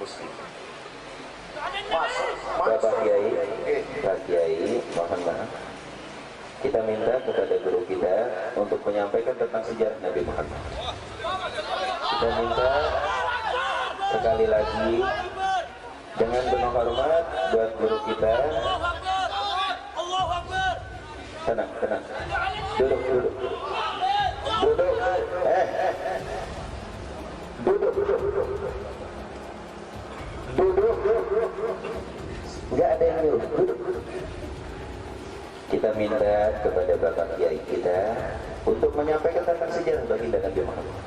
muslim. Bapak Kiai, Pak Kiai, mohon maaf. Kita minta kepada guru kita untuk menyampaikan tentang sejarah Nabi Muhammad. Kita minta sekali lagi dengan penuh hormat buat guru kita. Tenang, tenang. Duduk, duduk. Duduk. Duduk, duduk. Duduk. Enggak ada yang nyuruh. Duduk. Kita minta kepada Bapak Kiai kita untuk menyampaikan tentang sejarah baginda Nabi Muhammad.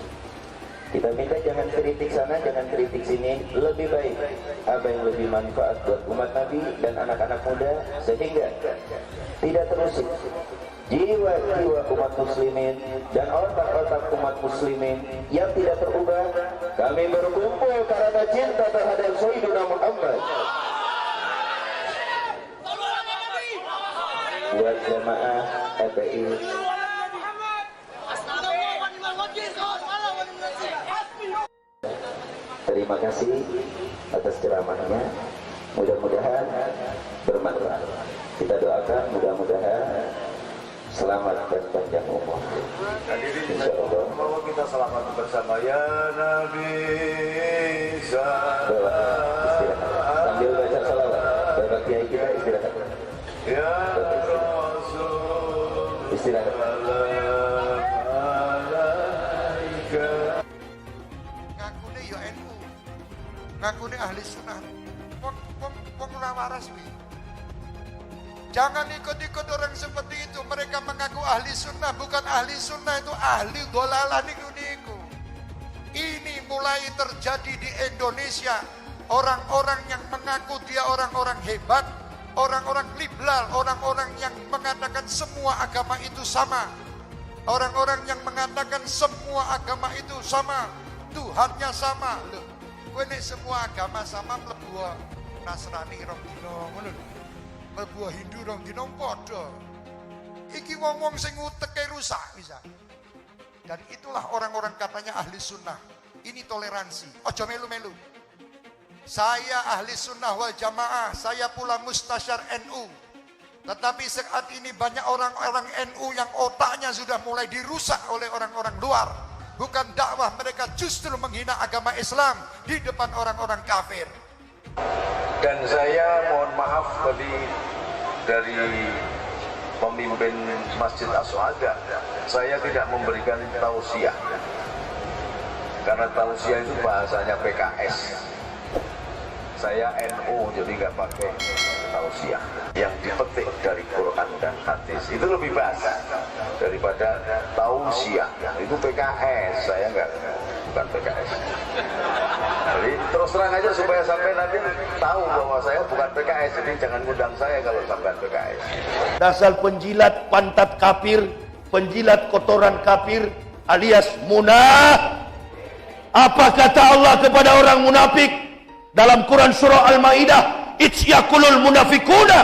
Kita minta jangan kritik sana, jangan kritik sini. Lebih baik apa yang lebih manfaat buat umat Nabi dan anak-anak muda, sehingga tidak terusik jiwa-jiwa umat muslimin dan otak-otak umat muslimin yang tidak terubah. Kami berkumpul karena cinta terhadap Sayyidina Muhammad. Buat jamaah FPI, terima kasih atas ceramahnya. Mudah-mudahan bermanfaat. Kita doakan mudah-mudahan selamat dan panjang umur. Insyaallah. Semoga kita selamat bersama ya Nabi. Istirahat. Sambil baca salawat. Bapak Kiai kita istirahat. Ya Rasul. Istirahat. Ngakune ya NU, ngakune ahli sunnah, wong ora waras wi. Jangan ikut-ikut orang seperti itu. Mereka mengaku ahli sunnah, bukan ahli sunnah, itu ahli dolalah niku. Ini mulai terjadi di Indonesia. Orang-orang yang mengaku dia orang-orang hebat, orang-orang liberal, orang-orang yang mengatakan semua agama itu sama. Orang-orang yang mengatakan semua agama itu sama, Tuhannya sama. Loh, kowe nek semua agama sama mlebu Nasrani rong dina ngono lho. Mlebu Hindu rong dina padha. Iki wong-wong sing uteke rusak bisa. Dan itulah orang-orang katanya ahli sunnah. Ini toleransi. Ojo melu-melu. Saya ahli sunnah wal jamaah. Saya pula mustasyar NU. Tetapi saat ini banyak orang-orang NU yang otaknya sudah mulai dirusak oleh orang-orang luar. Bukan dakwah, mereka justru menghina agama Islam di depan orang-orang kafir. Dan saya mohon maaf dari pemimpin Masjid As-Suada, saya tidak memberikan tausiah karena tausiah itu bahasanya PKS. Saya NU, jadi nggak pakai tausiah yang dipetik dari Quran dan hadis. Itu lebih bahasa daripada tausiah. Itu PKS, saya bukan PKS. Jadi terus terang aja supaya sampai nanti tahu bahwa saya bukan PKS. Jadi jangan ngundang saya kalau sampai PKS. Dasar penjilat pantat kafir, penjilat kotoran kafir alias munafik. Apa kata Allah kepada orang munafik dalam Quran surah Al-Maidah? Isyaqulul munafiquna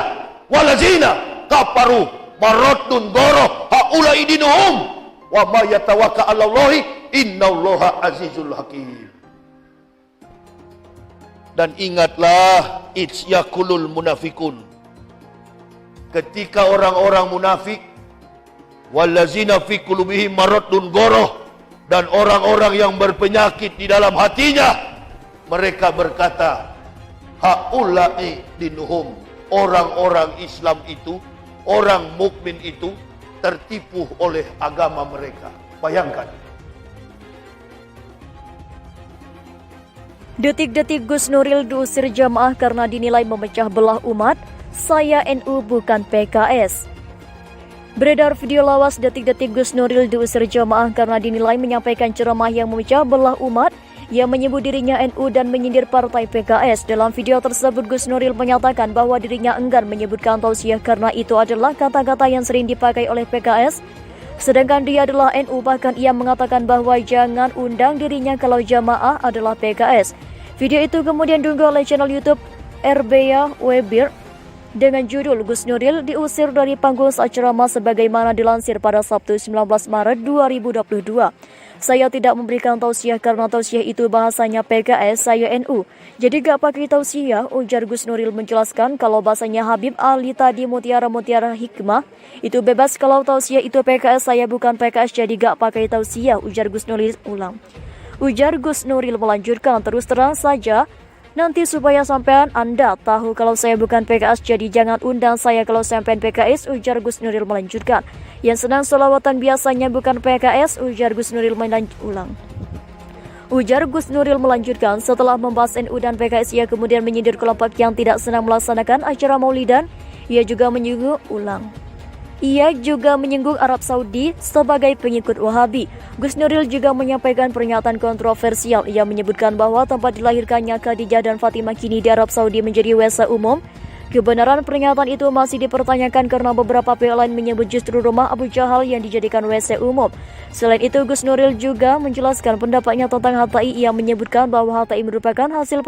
walazina kafaru maradun goroh haula idinuhum wa ma yatawakka 'alallahi innallaha azizul hakim. Dan ingatlah isyaqulul munafiqun, ketika orang-orang munafik, wallazina fi qulubihim maradun goroh, dan orang-orang yang berpenyakit di dalam hatinya, mereka berkata haula'i dinuhum, orang-orang Islam itu, orang mukmin itu tertipu oleh agama mereka. Bayangkan. Detik-detik Gus Nuril diusir jamaah karena dinilai memecah belah umat. Saya NU bukan PKS. Beredar video lawas detik-detik Gus Nuril diusir jamaah karena dinilai menyampaikan ceramah yang memecah belah umat, yang menyebut dirinya NU dan menyindir partai PKS. Dalam video tersebut, Gus Nuril menyatakan bahwa dirinya enggan menyebutkan tausiah karena itu adalah kata-kata yang sering dipakai oleh PKS. Sedangkan dia adalah NU, bahkan ia mengatakan bahwa jangan undang dirinya kalau jamaah adalah PKS. Video itu kemudian diunggah oleh channel YouTube RBA Webir. dengan judul Gus Nuril diusir dari panggung saat ceramah sebagaimana dilansir pada Sabtu 19 Maret 2022. Saya tidak memberikan tausiah karena tausiah itu bahasanya PKS, saya NU. Jadi gak pakai tausiah, ujar Gus Nuril menjelaskan kalau bahasanya Habib Ali tadi mutiara-mutiara hikmah. Itu bebas kalau tausiah itu PKS, saya bukan PKS jadi gak pakai tausiah, ujar Gus Nuril ulang. Ujar Gus Nuril melanjutkan, terus terang saja, nanti supaya sampean Anda tahu kalau saya bukan PKS jadi jangan undang saya kalau sampean PKS, ujar Gus Nuril melanjutkan. Yang senang selawatan biasanya bukan PKS, ujar Gus Nuril ulang. Ujar Gus Nuril melanjutkan, setelah membahas NU dan PKS, ia kemudian menyindir kelompok yang tidak senang melaksanakan acara maulidan. Ia juga menyinggung Arab Saudi sebagai pengikut Wahabi. Gus Nuril juga menyampaikan pernyataan kontroversial. Ia menyebutkan bahwa tempat dilahirkannya Khadijah dan Fatimah kini di Arab Saudi menjadi WC umum. Kebenaran pernyataan itu masih dipertanyakan karena beberapa pihak lain menyebut justru rumah Abu Jahal yang dijadikan WC umum. Selain itu, Gus Nuril juga menjelaskan pendapatnya tentang HTI. Ia menyebutkan bahwa HTI merupakan hasil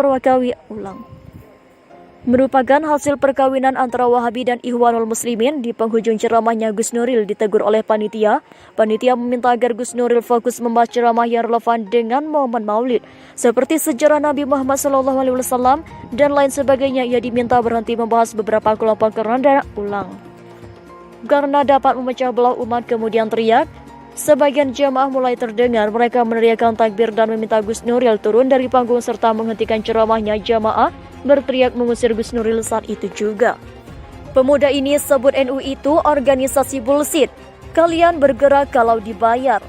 perkawinan antara Wahabi dan Ikhwanul Muslimin. Di penghujung ceramahnya, Gus Nuril ditegur oleh panitia. Panitia meminta agar Gus Nuril fokus membahas ceramah yang relevan dengan momen maulid, seperti sejarah Nabi Muhammad SAW dan lain sebagainya. Ia diminta berhenti membahas beberapa kelompok karena dapat memecah belah umat. Kemudian teriak. Sebagian jamaah mulai terdengar mereka meneriakkan takbir dan meminta Gus Nuril turun dari panggung serta menghentikan ceramahnya. Jamaah berteriak mengusir Gus Nuril saat itu juga. Pemuda ini sebut NU itu organisasi bullshit. Kalian bergerak kalau dibayar.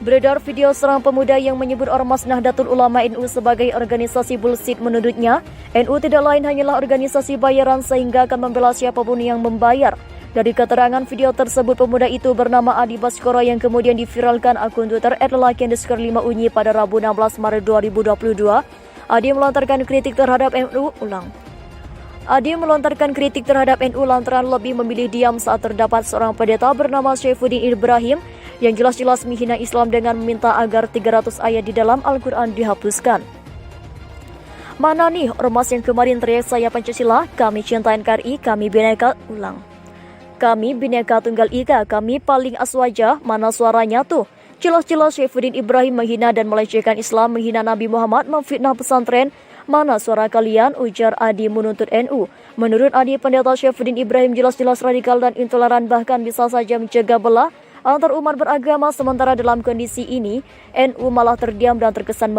Beredar video seorang pemuda yang menyebut Ormas Nahdlatul Ulama NU sebagai organisasi bullshit. Menurutnya, NU tidak lain hanyalah organisasi bayaran sehingga akan membela siapapun yang membayar. Dari keterangan video tersebut, pemuda itu bernama Adi Baskoro yang kemudian diviralkan akun Twitter @lelaki_5unyi pada Rabu 16 Maret 2022. Adi melontarkan kritik terhadap NU lantaran lebih memilih diam saat terdapat seorang pendeta bernama Syaifuddin Ibrahim yang jelas-jelas menghina Islam dengan meminta agar 300 ayat di dalam Al-Quran dihapuskan. Mana nih ormas yang kemarin teriak saya Pancasila, kami cinta NKRI, kami Bhinneka Tunggal Ika, kami paling aswaja, mana suaranya tuh? Jelas-jelas Syaifuddin Ibrahim menghina dan melecehkan Islam, menghina Nabi Muhammad, memfitnah pesantren. Mana suara kalian? Ujar Adi menuntut NU. Menurut Adi, pendeta Syaifuddin Ibrahim jelas-jelas radikal dan intoleran, bahkan bisa saja mencegah belah antar umat beragama. Sementara dalam kondisi ini, NU malah terdiam dan terkesan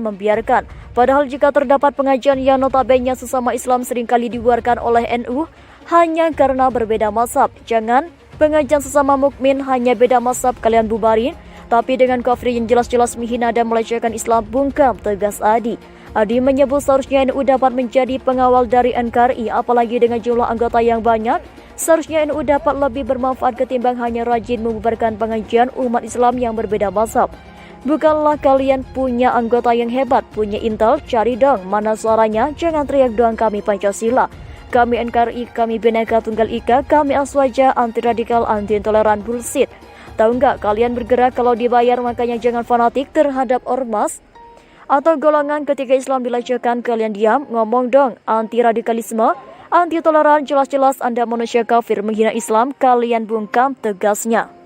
membiarkan. Padahal jika terdapat pengajian yang notabene sesama Islam seringkali dibuarkan oleh NU hanya karena berbeda mazhab. Jangan pengajian sesama mukmin hanya beda mazhab kalian bubarin, tapi dengan kafir yang jelas-jelas menghina dan melecehkan Islam, bungkam, tegas Adi. Adi menyebut seharusnya NU dapat menjadi pengawal dari NKRI, apalagi dengan jumlah anggota yang banyak. Seharusnya NU dapat lebih bermanfaat ketimbang hanya rajin membubarkan pengajian umat Islam yang berbeda mazhab. Bukanlah kalian punya anggota yang hebat, punya intel, cari dong mana suaranya, jangan teriak doang kami Pancasila, kami NKRI, kami Bhinneka Tunggal Ika, kami aswaja, anti radikal, anti intoleran, bullshit. Tahu nggak kalian bergerak kalau dibayar, makanya jangan fanatik terhadap ormas atau golongan. Ketika Islam dilecehkan kalian diam, ngomong dong anti radikalisme, anti toleran, jelas-jelas Anda manusia kafir menghina Islam, kalian bungkam, tegasnya.